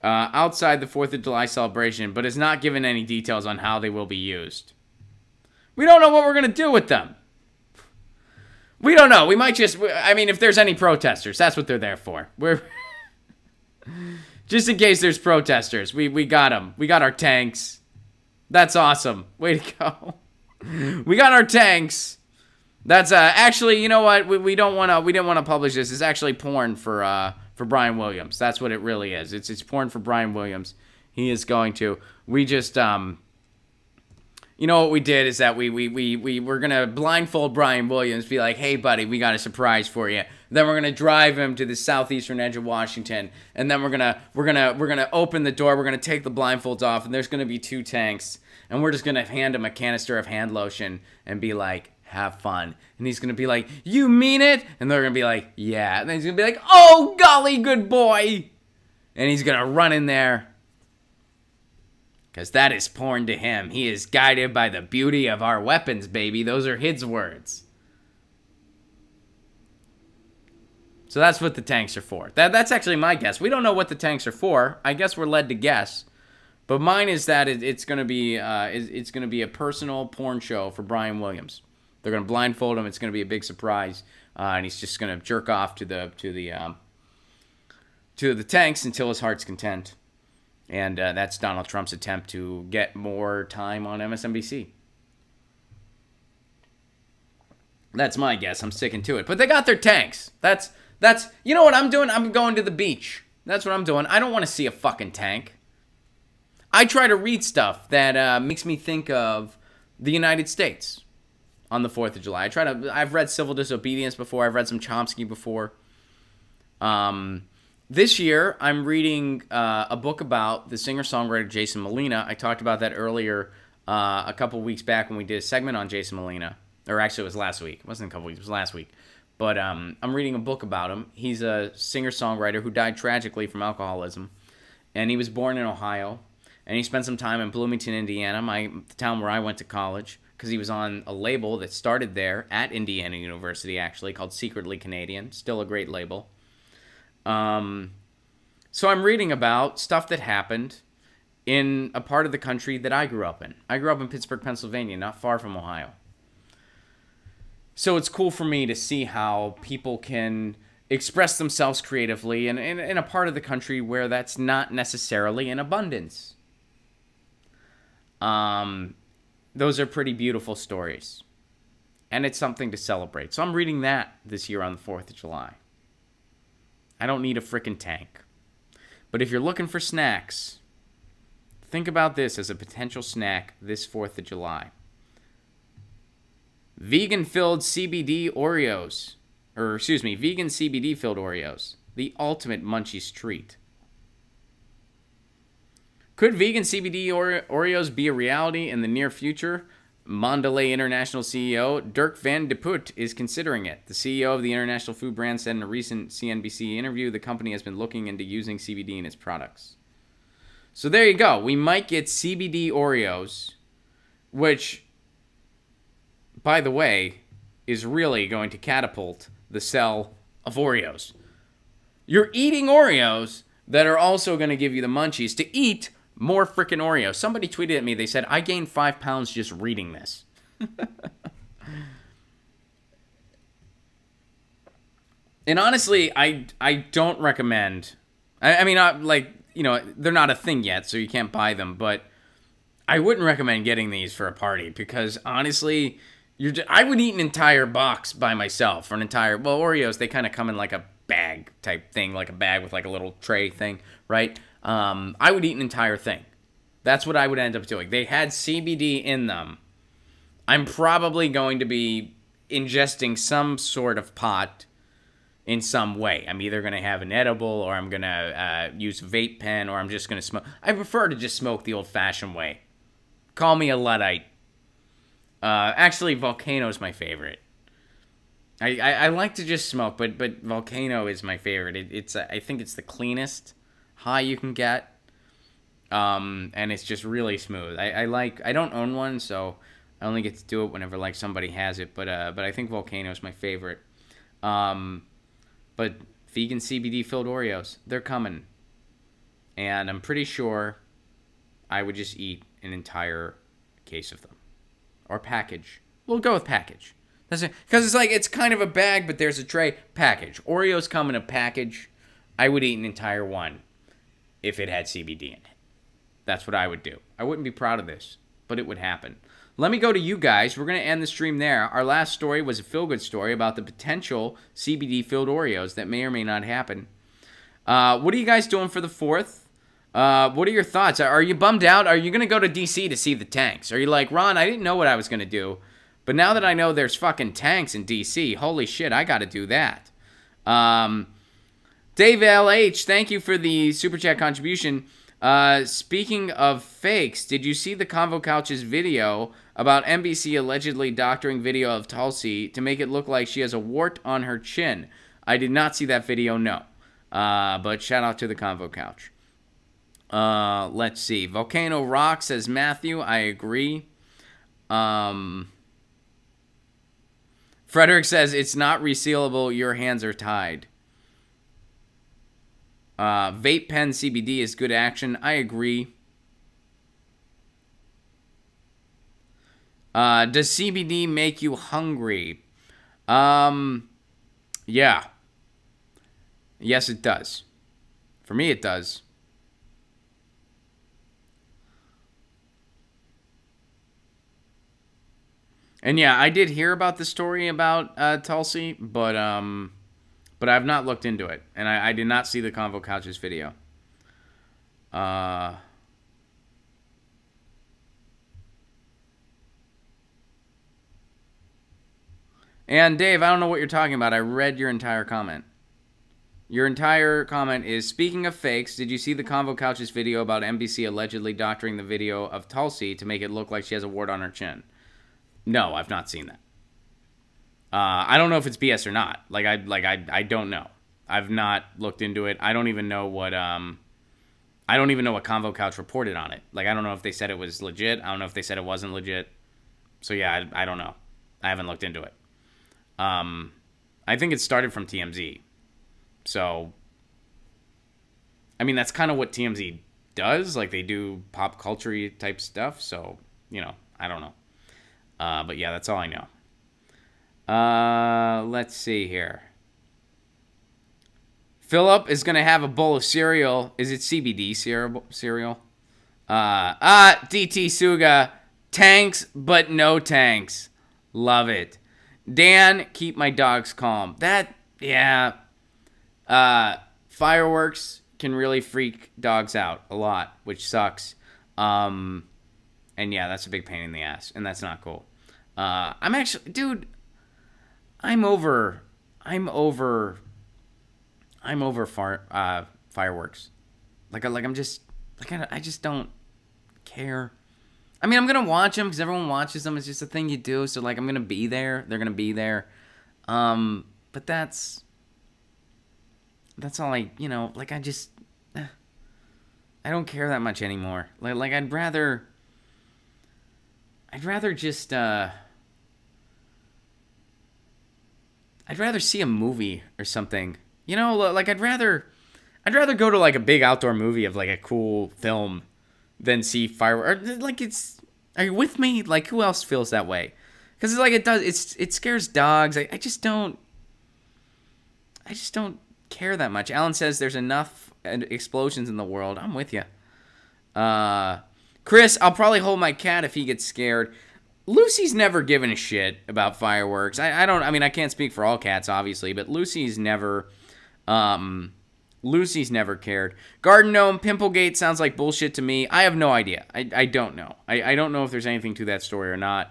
outside the 4th of July celebration, but has not given any details on how they will be used. We don't know what we're going to do with them. We don't know. We might just... if there's any protesters, that's what they're there for. We're... just in case there's protesters. We got them. We got our tanks. That's awesome. Way to go. We got our tanks. That's actually, you know what? We didn't want to publish this. It's actually porn for Brian Williams. That's what it really is. It's porn for Brian Williams. He is going to. We just you know what we did is that we're gonna blindfold Brian Williams, be like, hey buddy, we got a surprise for you. Then we're gonna drive him to the southeastern edge of Washington, and then we're gonna open the door. We're gonna take the blindfolds off, and there's gonna be 2 tanks, and we're just gonna hand him a canister of hand lotion and be like, have fun. And he's gonna be like, you mean it? And they're gonna be like, yeah. And then he's gonna be like, oh golly, good boy. And he's gonna run in there. Because that is porn to him. He is guided by the beauty of our weapons, baby. Those are his words. So that's what the tanks are for. That's actually my guess. We don't know what the tanks are for. I guess we're led to guess. But mine is that it's going to be a personal porn show for Brian Williams. They're going to blindfold him. It's going to be a big surprise, and he's just going to jerk off to the tanks until his heart's content. And that's Donald Trump's attempt to get more time on MSNBC. That's my guess. I'm sticking to it. But they got their tanks. That's you know what I'm doing? I'm going to the beach. That's what I'm doing. I don't want to see a fucking tank. I try to read stuff that makes me think of the United States on the 4th of July. I've read Civil Disobedience before. I've read some Chomsky before. This year, I'm reading a book about the singer-songwriter Jason Molina. I talked about that earlier a couple weeks back when we did a segment on Jason Molina. Or actually, it was last week. It wasn't a couple weeks. It was last week. But I'm reading a book about him. He's a singer-songwriter who died tragically from alcoholism. And he was born in Ohio. And he spent some time in Bloomington, Indiana, the town where I went to college, because he was on a label that started there at Indiana University, actually, called Secretly Canadian. Still a great label. So I'm reading about stuff that happened in a part of the country that I grew up in. I grew up in Pittsburgh, Pennsylvania, not far from Ohio. So it's cool for me to see how people can express themselves creatively in a part of the country where that's not necessarily in abundance. Those are pretty beautiful stories. And it's something to celebrate. So I'm reading that this year on the 4th of July. I don't need a frickin' tank. But if you're looking for snacks, think about this as a potential snack this 4th of July. Vegan-filled CBD Oreos. Vegan CBD-filled Oreos. The ultimate munchies treat. Could vegan CBD Oreos be a reality in the near future? Mondelez International CEO Dirk Van de Putte is considering it. The CEO of the international food brand said in a recent CNBC interview the company has been looking into using CBD in its products. So there you go. We might get CBD Oreos, which, by the way, is really going to catapult the sell of Oreos. You're eating Oreos that are also going to give you the munchies to eat more freaking Oreos. Somebody tweeted at me. They said, I gained 5 pounds just reading this. And honestly, I don't recommend. I mean, like, you know, they're not a thing yet, so you can't buy them. But I wouldn't recommend getting these for a party because, honestly, I would eat an entire box by myself. Or an entire, well, Oreos, they kind of come in like a bag type thing, like a bag with like a little tray thing, right? I would eat an entire thing. That's what I would end up doing. They had CBD in them. I'm probably going to be ingesting some sort of pot in some way. I'm either going to have an edible or I'm going to use a vape pen or I'm just going to smoke. I prefer to just smoke the old-fashioned way. Call me a Luddite. Actually, Volcano is my favorite. I like to just smoke, but Volcano is my favorite. I think it's the cleanest high you can get, and it's just really smooth. I don't own one, so I only get to do it whenever like somebody has it. But I think Volcano is my favorite. But vegan CBD filled Oreos, they're coming, and I'm pretty sure I would just eat an entire case of them or package. We'll go with package. Because it's like, it's kind of a bag, but there's a tray. Package. Oreos come in a package. I would eat an entire one if it had CBD in it. That's what I would do. I wouldn't be proud of this, but it would happen. Let me go to you guys. We're going to end the stream there. Our last story was a feel-good story about the potential CBD-filled Oreos that may or may not happen. What are you guys doing for the 4th? What are your thoughts? Are you bummed out? Are you going to go to DC to see the tanks? Are you like, Ron, I didn't know what I was going to do. But now that I know there's fucking tanks in DC, holy shit, I got to do that. Dave LH, thank you for the Super Chat contribution. Speaking of fakes, did you see the Convo Couch's video about NBC allegedly doctoring video of Tulsi to make it look like she has a wart on her chin? I did not see that video, no. But shout out to the Convo Couch. Let's see. Volcano Rock says Matthew. I agree. Frederick says, it's not resealable. Your hands are tied. Vape pen CBD is good action. I agree. Does CBD make you hungry? Yeah. Yes, it does. For me, it does. And yeah, I did hear about the story about Tulsi, but I've not looked into it, and I did not see the Convo Couch's video. And Dave, I don't know what you're talking about. I read your entire comment. Your entire comment is, speaking of fakes, did you see the Convo Couch's video about NBC allegedly doctoring the video of Tulsi to make it look like she has a wart on her chin? No, I've not seen that. I don't know if it's BS or not. I don't know. I've not looked into it. I don't even know what Convo Couch reported on it. Like, I don't know if they said it was legit. I don't know if they said it wasn't legit. So yeah, I don't know. I haven't looked into it. I think it started from TMZ. So, I mean, that's kind of what TMZ does. Like, they do pop culture type stuff. So, you know, I don't know. But yeah, that's all I know. Let's see here. Philip is going to have a bowl of cereal. Is it CBD cereal? DT Suga. Tanks, but no tanks. Love it. Dan, keep my dogs calm. Yeah. Fireworks can really freak dogs out a lot, which sucks. And yeah, that's a big pain in the ass, and that's not cool. I'm actually, dude, I'm over fireworks. Like I'm just Like, I just don't care. I mean, I'm going to watch them because everyone watches them. It's just a thing you do. So, like, I'm going to be there. They're going to be there. But that's all like, I don't care that much anymore. Like I'd rather just, I'd rather see a movie or something. Like I'd rather go to like a big outdoor movie of like a cool film than see fireworks. Like are you with me? Like who else feels that way? Because it's like it scares dogs. I just don't care that much. Alan says there's enough explosions in the world. I'm with you. Chris, I'll probably hold my cat if he gets scared. Lucy's never given a shit about fireworks. I mean, I can't speak for all cats, obviously, but Lucy's never cared. Garden Gnome, Pimplegate sounds like bullshit to me. I have no idea. I don't know. I don't know if there's anything to that story or not.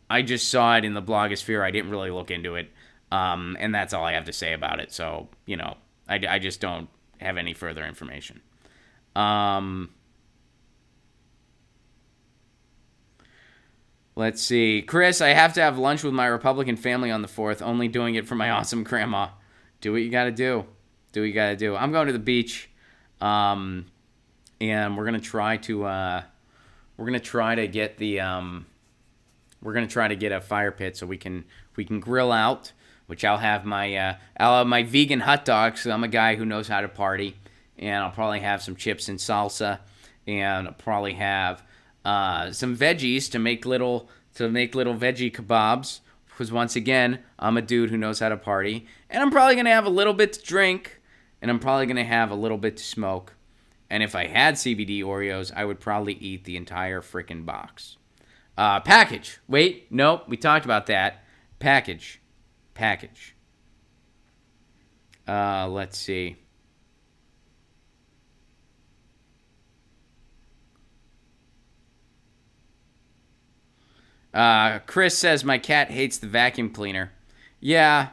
I just saw it in the blogosphere. I didn't really look into it. And that's all I have to say about it. So, I just don't have any further information. Let's see. Chris, I have to have lunch with my Republican family on the 4th, only doing it for my awesome grandma. Do what you got to do. Do what you got to do. I'm going to the beach. And we're going to try to get a fire pit so we can grill out, which I'll have my vegan hot dogs. So I'm a guy who knows how to party, and I'll probably have some chips and salsa, and I'll probably have some veggies to make little veggie kebabs. Because once again, I'm a dude who knows how to party, and I'm probably gonna have a little bit to drink, and I'm probably gonna have a little bit to smoke. And if I had CBD Oreos, I would probably eat the entire freaking box. Package. Wait, nope, we talked about that. Package. Let's see. Chris says my cat hates the vacuum cleaner. Yeah,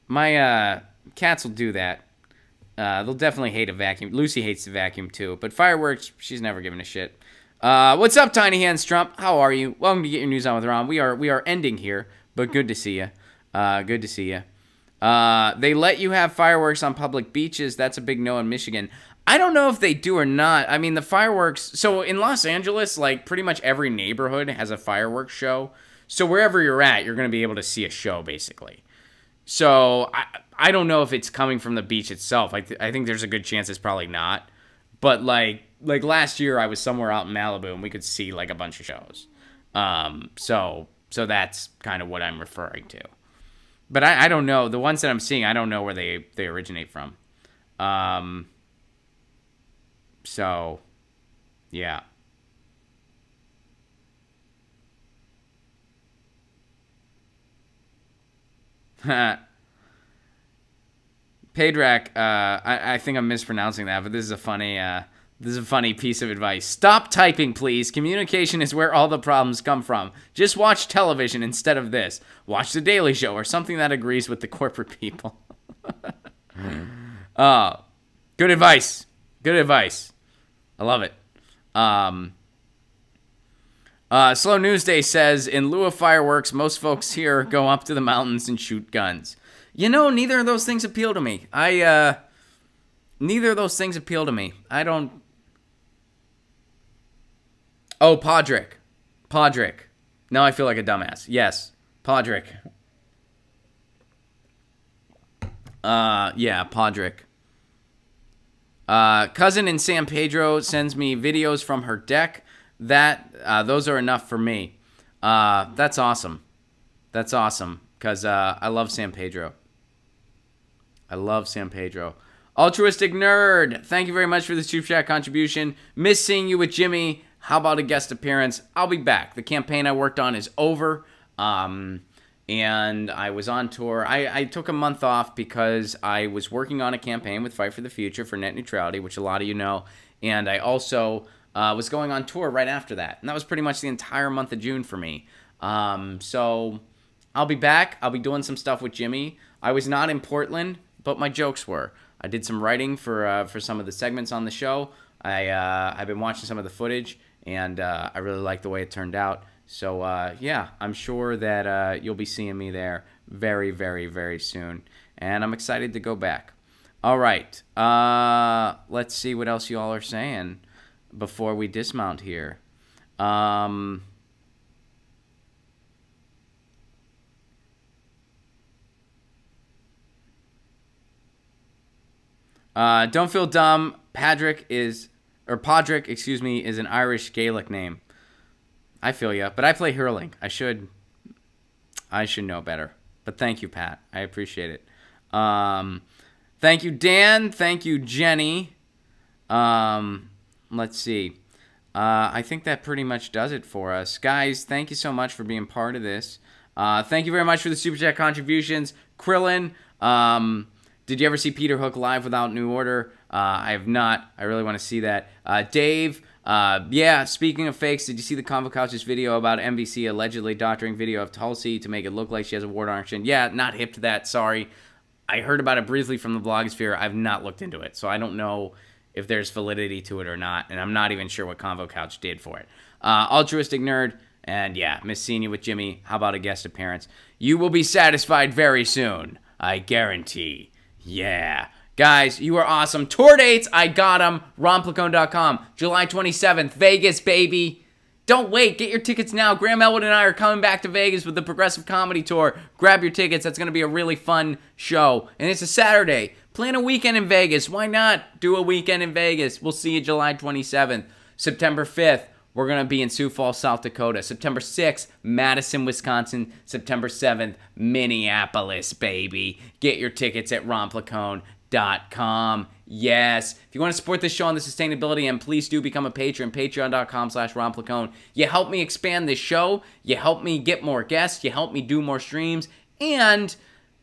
my cats will do that. They'll definitely hate a vacuum. Lucy hates the vacuum too, but fireworks, she's never given a shit. What's up, Tiny Hands Trump? How are you? Welcome to Get Your News On with Ron. We are ending here, but good to see you. Good to see you. They let you have fireworks on public beaches. That's a big no in Michigan. I don't know if they do or not. I mean, the fireworks... So, in Los Angeles, like, pretty much every neighborhood has a fireworks show. So, wherever you're at, you're going to be able to see a show, basically. So, I don't know if it's coming from the beach itself. I think there's a good chance it's probably not. But, like last year, I was somewhere out in Malibu, and we could see, like, a bunch of shows. So that's kind of what I'm referring to. But I don't know. The ones that I'm seeing, I don't know where they originate from. So, yeah. Pedrak, I think I'm mispronouncing that, but this is a funny piece of advice. Stop typing, please. Communication is where all the problems come from. Just watch television instead of this. Watch The Daily Show or something that agrees with the corporate people. Good advice. Good advice. I love it. Slow News Day says, in lieu of fireworks, most folks here go up to the mountains and shoot guns. Neither of those things appeal to me. Neither of those things appeal to me. I don't... Oh, Podrick. Now I feel like a dumbass. Yes, Podrick. Yeah, Podrick. Cousin in San Pedro sends me videos from her deck. Those are enough for me. That's awesome. That's awesome. Because I love San Pedro. Altruistic Nerd, thank you very much for the Super Chat contribution. Miss seeing you with Jimmy. How about a guest appearance? I'll be back. The campaign I worked on is over. And I was on tour. I took a month off because I was working on a campaign with Fight for the Future for net neutrality, which a lot of you know. And I also was going on tour right after that. And that was pretty much the entire month of June for me. So I'll be back. I'll be doing some stuff with Jimmy. I was not in Portland, but my jokes were. I did some writing for some of the segments on the show. I've been watching some of the footage, and I really like the way it turned out. So, yeah, I'm sure that you'll be seeing me there very, very, very soon. And I'm excited to go back. All right. Let's see what else you all are saying before we dismount here. Don't feel dumb. Podrick, excuse me, is an Irish Gaelic name. I feel ya, but I play hurling. I should know better. But thank you, Pat. I appreciate it. Thank you, Dan. Thank you, Jenny. Let's see. I think that pretty much does it for us. Guys, thank you so much for being part of this. Thank you very much for the Super Chat contributions. Krillin, did you ever see Peter Hook live without New Order? I have not. I really want to see that. Dave, yeah, speaking of fakes, did you see the Convo Couch's video about NBC allegedly doctoring video of Tulsi to make it look like she has a wart on her chin? Yeah, not hip to that, sorry. I heard about it briefly from the blogosphere. I've not looked into it, so I don't know if there's validity to it or not, and I'm not even sure what Convo Couch did for it. Altruistic Nerd, and yeah, miss seeing you with Jimmy. How about a guest appearance? You will be satisfied very soon, I guarantee. Yeah. Guys, you are awesome. Tour dates, I got them. Ronplacone.com. July 27th, Vegas, baby. Don't wait. Get your tickets now. Graham Elwood and I are coming back to Vegas with the Progressive Comedy Tour. Grab your tickets. That's going to be a really fun show. And it's a Saturday. Plan a weekend in Vegas. Why not do a weekend in Vegas? We'll see you July 27th. September 5th, we're going to be in Sioux Falls, South Dakota. September 6th, Madison, Wisconsin. September 7th, Minneapolis, baby. Get your tickets at ronplacone.com. Yes. If you want to support this show on the sustainability end, please do become a patron. Patreon.com/ronplacone. You help me expand this show. You help me get more guests. You help me do more streams. And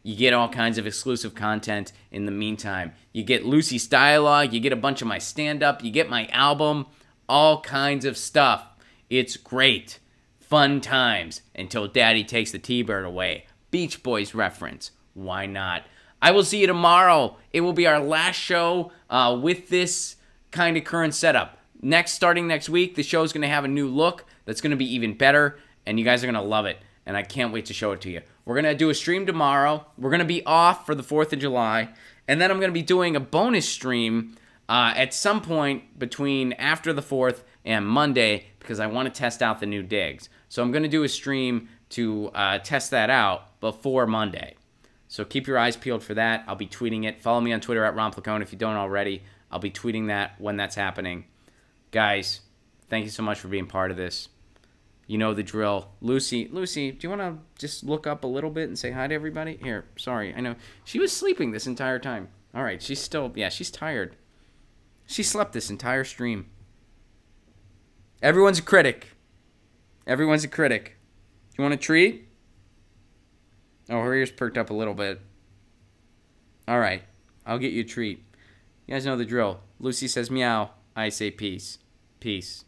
you get all kinds of exclusive content in the meantime. You get Lucy's dialogue. You get a bunch of my stand-up. You get my album. All kinds of stuff. It's great. Fun times until Daddy takes the T-Bird away. Beach Boys reference. Why not? I will see you tomorrow. It will be our last show with this kind of current setup. Starting next week, the show is going to have a new look that's going to be even better, and you guys are going to love it, and I can't wait to show it to you. We're going to do a stream tomorrow. We're going to be off for the 4th of July, and then I'm going to be doing a bonus stream at some point between after the 4th and Monday because I want to test out the new digs. So I'm going to do a stream to test that out before Monday. So keep your eyes peeled for that. I'll be tweeting it. Follow me on Twitter at RonPlacone if you don't already. I'll be tweeting that when that's happening. Guys, thank you so much for being part of this. You know the drill. Lucy, do you want to just look up a little bit and say hi to everybody? Here, sorry. I know. She was sleeping this entire time. All right, she's still, yeah, she's tired. She slept this entire stream. Everyone's a critic. Everyone's a critic. You want a treat? Oh, her ears perked up a little bit. All right. I'll get you a treat. You guys know the drill. Lucy says meow. I say peace. Peace.